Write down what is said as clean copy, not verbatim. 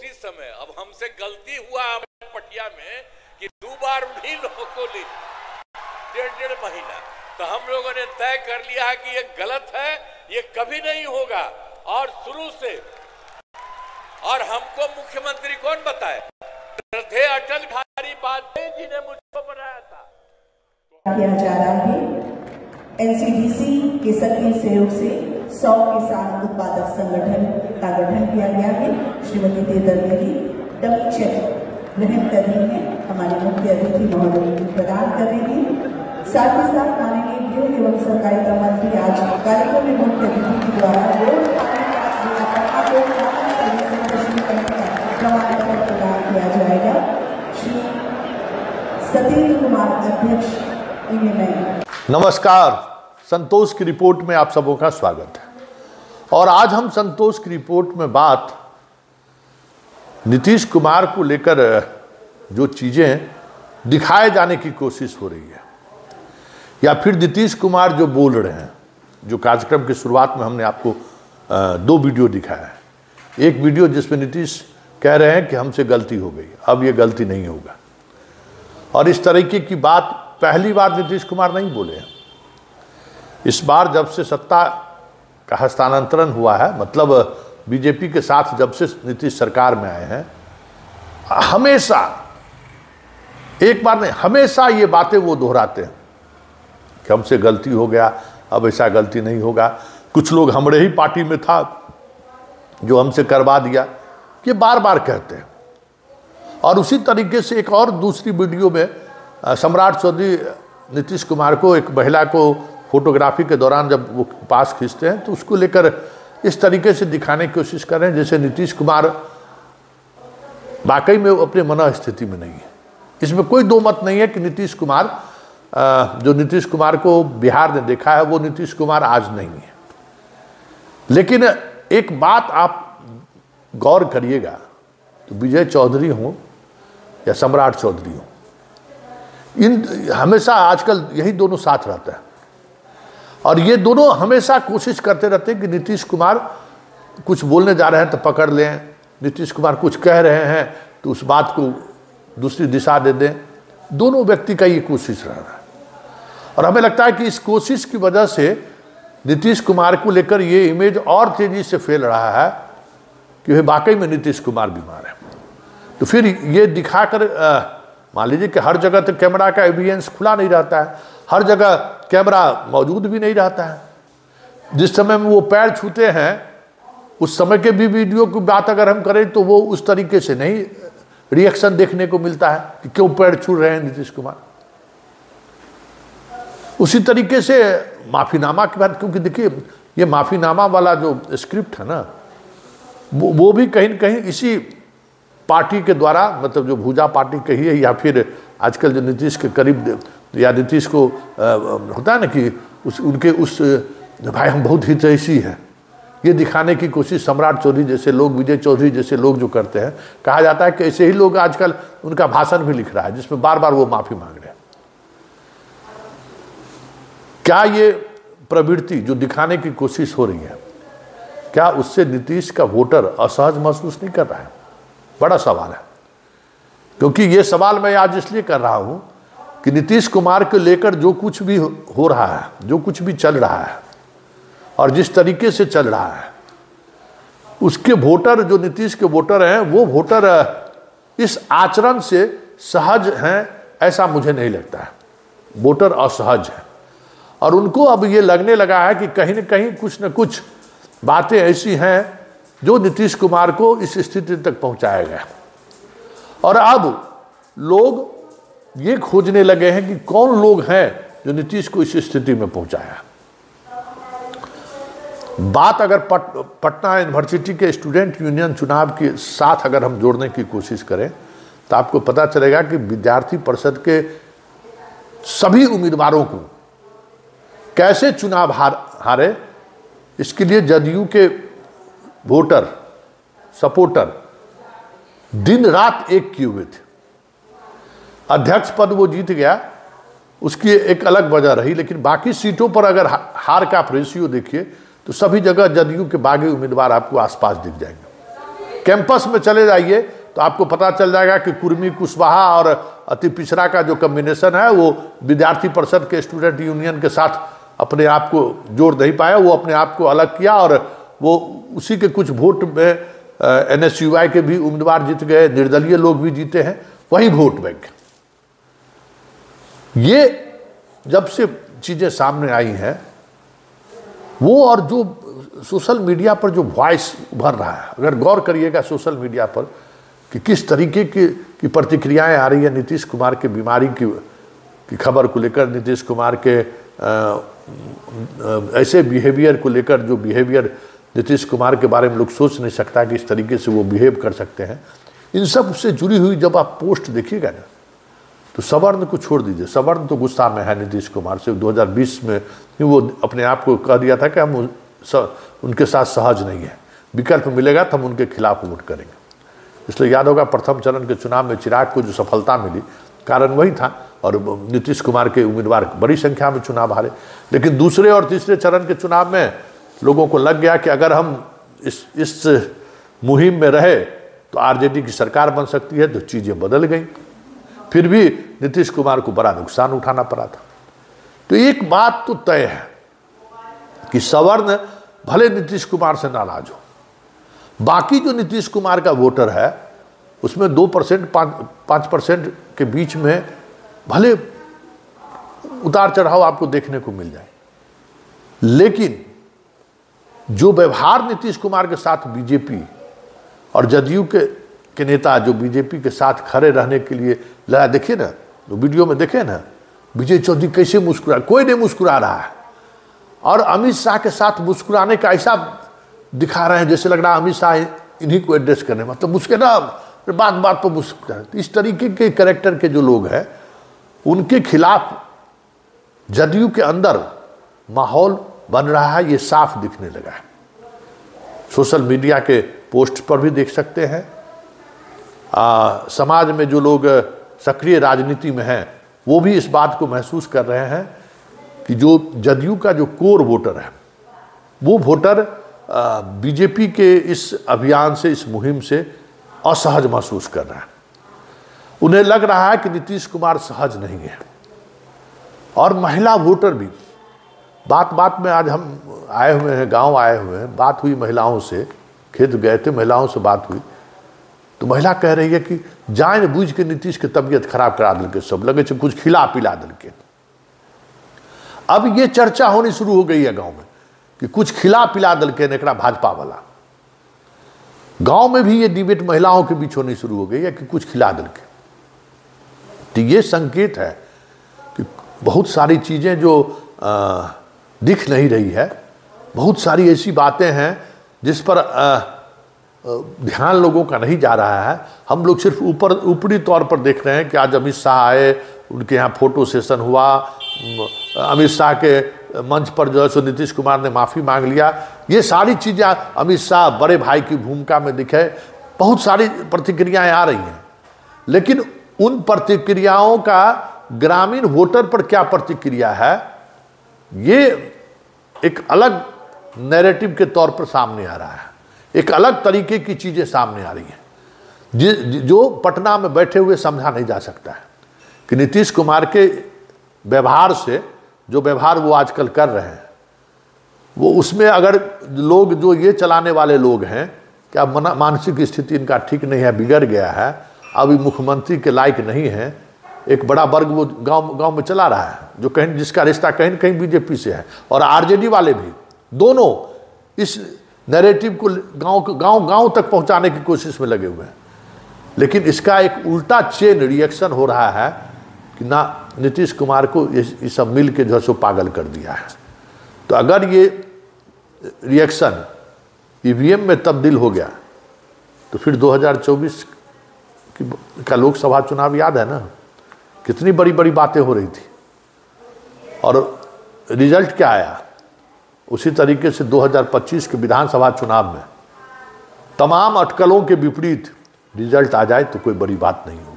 उसी समय अब हमसे गलती हुआ पटिया में कि 2 बार उन्हीं लोगों को ली 1.5 महीना, तो हम लोगों ने तय कर लिया है कि ये गलत है, ये कभी नहीं होगा। और शुरू से, और हमको मुख्यमंत्री कौन बताए? श्रद्धेय अटल बिहारी वाजपेयी जी ने मुझको बनाया था। किया जा रहा है एनसीडीसी के सक्रिय सहयोग से 100 किसान उत्पादक संगठन का गठन किया गया है। श्रीमती तेजस्वी जी डबल चेक ग्रहण कर रही हैं, हमारे मुख्य अतिथि महोदय प्रदान कर रही हैं। साथ ही साथ माननीय गृह एवं सहकारिता मंत्री आज कार्यक्रम में मुख्य अतिथि के द्वारा प्रमाण पत्र प्रदान किया जाएगा। श्री सतीन्द्र कुमार अध्यक्ष। नमस्कार, संतोष की रिपोर्ट में आप सबों का स्वागत है। और आज हम संतोष की रिपोर्ट में बात नीतीश कुमार को लेकर जो चीजें दिखाए जाने की कोशिश हो रही है, या फिर नीतीश कुमार जो बोल रहे हैं, जो कार्यक्रम की शुरुआत में हमने आपको 2 वीडियो दिखाया है। एक वीडियो जिसमें नीतीश कह रहे हैं कि हमसे गलती हो गई, अब ये गलती नहीं होगा। और इस तरीके की बात पहली बार नीतीश कुमार नहीं बोले हैं। इस बार जब से सत्ता का हस्तांतरण हुआ है, मतलब बीजेपी के साथ जब से नीतीश सरकार में आए हैं, हमेशा, एक बार नहीं, हमेशा ये बातें वो दोहराते हैं कि हमसे गलती हो गया, अब ऐसा गलती नहीं होगा। कुछ लोग हमारे ही पार्टी में था जो हमसे करवा दिया, ये बार बार कहते हैं। और उसी तरीके से एक और दूसरी वीडियो में सम्राट चौधरी नीतीश कुमार को, एक महिला को फोटोग्राफी के दौरान जब वो पास खींचते हैं, तो उसको लेकर इस तरीके से दिखाने की कोशिश कर रहे हैं जैसे नीतीश कुमार वाकई में अपने मन स्थिति में नहीं है। इसमें कोई दो मत नहीं है कि नीतीश कुमार, जो नीतीश कुमार को बिहार ने देखा है, वो नीतीश कुमार आज नहीं है। लेकिन एक बात आप गौर करिएगा, तो विजय चौधरी हो या सम्राट चौधरी हो, इन हमेशा आजकल यही दोनों साथ रहते हैं। और ये दोनों हमेशा कोशिश करते रहते हैं कि नीतीश कुमार कुछ बोलने जा रहे हैं तो पकड़ लें, नीतीश कुमार कुछ कह रहे हैं तो उस बात को दूसरी दिशा दे दें। दोनों व्यक्ति का ये कोशिश रह रहा है। और हमें लगता है कि इस कोशिश की वजह से नीतीश कुमार को लेकर ये इमेज और तेजी से फैल रहा है कि वाकई में नीतीश कुमार बीमार है। तो फिर ये दिखाकर, मान लीजिए कि हर जगह तो कैमरा का एविडेंस खुला नहीं रहता है, हर जगह कैमरा मौजूद भी नहीं रहता है। जिस समय में वो पैर छूते हैं उस समय के भी वीडियो की बात अगर हम करें तो वो उस तरीके से नहीं रिएक्शन देखने को मिलता है कि क्यों पैर छू रहे हैं नीतीश कुमार। उसी तरीके से माफीनामा की बात, क्योंकि देखिए ये माफीनामा वाला जो स्क्रिप्ट है ना, वो भी कहीं न कहीं इसी पार्टी के द्वारा, मतलब जो भूजा पार्टी कही है, या फिर आजकल जो नीतीश के करीब, या नीतीश को होता है ना कि उनके भाई हम बहुत हितैषी हैं, ये दिखाने की कोशिश सम्राट चौधरी जैसे लोग, विजय चौधरी जैसे लोग जो करते हैं। कहा जाता है कि ऐसे ही लोग आजकल उनका भाषण भी लिख रहा है जिसमें बार बार वो माफी मांग रहे हैं। क्या ये प्रवृत्ति जो दिखाने की कोशिश हो रही है, क्या उससे नीतीश का वोटर असहज महसूस नहीं कर रहा है? बड़ा सवाल है। क्योंकि ये सवाल मैं आज इसलिए कर रहा हूं कि नीतीश कुमार को लेकर जो कुछ भी हो रहा है, जो कुछ भी चल रहा है, और जिस तरीके से चल रहा है, उसके वोटर, जो नीतीश के वोटर हैं, वो वोटर इस आचरण से सहज हैं ऐसा मुझे नहीं लगता है। वोटर असहज है और उनको अब ये लगने लगा है कि कहीं न कहीं कुछ न कुछ बातें ऐसी हैं जो नीतीश कुमार को इस स्थिति तक पहुंचाया गया। और अब लोग ये खोजने लगे हैं कि कौन लोग हैं जो नीतीश को इस स्थिति में पहुंचाया। बात अगर पटना यूनिवर्सिटी के स्टूडेंट यूनियन चुनाव के साथ अगर हम जोड़ने की कोशिश करें तो आपको पता चलेगा कि विद्यार्थी परिषद के सभी उम्मीदवारों को कैसे चुनाव हारे, इसके लिए जदयू के वोटर, सपोर्टर दिन रात एक किए हुए थे। अध्यक्ष पद वो जीत गया, उसकी एक अलग वजह रही, लेकिन बाकी सीटों पर अगर हार का आप रेशियो देखिए तो सभी जगह जदयू के बागी उम्मीदवार आपको आसपास दिख जाएंगे। कैंपस में चले जाइए तो आपको पता चल जाएगा कि कुर्मी, कुशवाहा और अति पिछड़ा का जो कम्बिनेशन है वो विद्यार्थी परिषद के स्टूडेंट यूनियन के साथ अपने आप को जोड़ नहीं पाया, वो अपने आप को अलग किया और वो उसी के कुछ वोट में NSUI के भी उम्मीदवार जीत गए, निर्दलीय लोग भी जीते हैं, वही वोट बैंक। ये जब से चीजें सामने आई हैं वो, और जो सोशल मीडिया पर जो वॉइस उभर रहा है, अगर गौर करिएगा सोशल मीडिया पर कि किस तरीके की प्रतिक्रियाएं आ रही है नीतीश कुमार के बीमारी की खबर को लेकर, नीतीश कुमार के ऐसे बिहेवियर को लेकर, जो बिहेवियर नीतीश कुमार के बारे में लोग सोच नहीं सकता कि इस तरीके से वो बिहेव कर सकते हैं। इन सब से जुड़ी हुई जब आप पोस्ट देखिएगा ना, तो सवर्ण को छोड़ दीजिए, सवर्ण तो गुस्सा में है नीतीश कुमार से। 2020 में वो अपने आप को कह दिया था कि हम उनके साथ सहज नहीं है, विकल्प मिलेगा तो हम उनके खिलाफ वोट करेंगे। इसलिए याद होगा प्रथम चरण के चुनाव में चिराग को जो सफलता मिली, कारण वही था, और नीतीश कुमार के उम्मीदवार बड़ी संख्या में चुनाव हारे। लेकिन दूसरे और तीसरे चरण के चुनाव में लोगों को लग गया कि अगर हम इस मुहिम में रहे तो RJD की सरकार बन सकती है, तो चीज़ें बदल गई। फिर भी नीतीश कुमार को बड़ा नुकसान उठाना पड़ा था। तो एक बात तो तय है कि सवर्ण भले नीतीश कुमार से नाराज हो, बाकी जो नीतीश कुमार का वोटर है उसमें 2% 5% के बीच में भले उतार चढ़ाव आपको देखने को मिल जाए, लेकिन जो व्यवहार नीतीश कुमार के साथ बीजेपी और जदयू के नेता जो बीजेपी के साथ खड़े रहने के लिए लड़ा, देखिए ना, जो वीडियो में देखे ना, विजय चौधरी कैसे मुस्कुरा, कोई नहीं मुस्कुरा रहा है, और अमित शाह के साथ मुस्कुराने का ऐसा दिखा रहे हैं जैसे लग रहा है अमित शाह इन्हीं को एड्रेस करने, मतलब उसके ना बात बात पर मुस्कुरा। इस तरीके के कैरेक्टर के जो लोग हैं उनके खिलाफ जदयू के अंदर माहौल बन रहा है, ये साफ दिखने लगा है। सोशल मीडिया के पोस्ट पर भी देख सकते हैं, समाज में जो लोग सक्रिय राजनीति में हैं वो भी इस बात को महसूस कर रहे हैं कि जो जदयू का जो कोर वोटर है वो वोटर बीजेपी के इस अभियान से, इस मुहिम से असहज महसूस कर रहा है। उन्हें लग रहा है कि नीतीश कुमार सहज नहीं है। और महिला वोटर भी, बात बात में आज हम आए हुए हैं, गांव आए हुए हैं, बात हुई महिलाओं से, खेत गए थे, महिलाओं से बात हुई, तो महिला कह रही है कि जान बूझ के नीतीश के तबीयत खराब करा दिल के, सब लगे कुछ खिला पिला दिल के। अब ये चर्चा होनी शुरू हो गई है गांव में कि कुछ खिला पिला दिल के नेकड़ा भाजपा वाला। गांव में भी ये डिबेट महिलाओं के बीच होनी शुरू हो गई है कि कुछ खिला दिल के। तो ये संकेत है कि बहुत सारी चीजें जो दिख नहीं रही है, बहुत सारी ऐसी बातें हैं जिस पर ध्यान लोगों का नहीं जा रहा है। हम लोग सिर्फ ऊपरी तौर पर देख रहे हैं कि आज अमित शाह आए, उनके यहाँ फोटो सेशन हुआ, अमित शाह के मंच पर जो है सो नीतीश कुमार ने माफ़ी मांग लिया। ये सारी चीज़ें अमित शाह बड़े भाई की भूमिका में दिखे, बहुत सारी प्रतिक्रियाएं आ रही हैं, लेकिन उन प्रतिक्रियाओं का ग्रामीण वोटर पर क्या प्रतिक्रिया है, ये एक अलग नैरेटिव के तौर पर सामने आ रहा है। एक अलग तरीके की चीज़ें सामने आ रही हैं जो पटना में बैठे हुए समझा नहीं जा सकता है कि नीतीश कुमार के व्यवहार से, जो व्यवहार वो आजकल कर रहे हैं, वो उसमें अगर लोग जो ये चलाने वाले लोग हैं, क्या मानसिक स्थिति इनका ठीक नहीं है, बिगड़ गया है, अभी मुख्यमंत्री के लायक नहीं है, एक बड़ा वर्ग वो गांव में चला रहा है, जो कहीं जिसका रिश्ता कहीं न कहीं बीजेपी से है, और आरजेडी वाले भी, दोनों इस नैरेटिव को गांव तक पहुंचाने की कोशिश में लगे हुए हैं। लेकिन इसका एक उल्टा चेन रिएक्शन हो रहा है कि ना नीतीश कुमार को ये सब मिल के जो है सो पागल कर दिया है। तो अगर ये रिएक्शन ईवीएम में तब्दील हो गया तो फिर 2024 का लोकसभा चुनाव याद है ना, कितनी बड़ी बड़ी बातें हो रही थी, और रिजल्ट क्या आया। उसी तरीके से 2025 के विधानसभा चुनाव में तमाम अटकलों के विपरीत रिजल्ट आ जाए तो कोई बड़ी बात नहीं हो।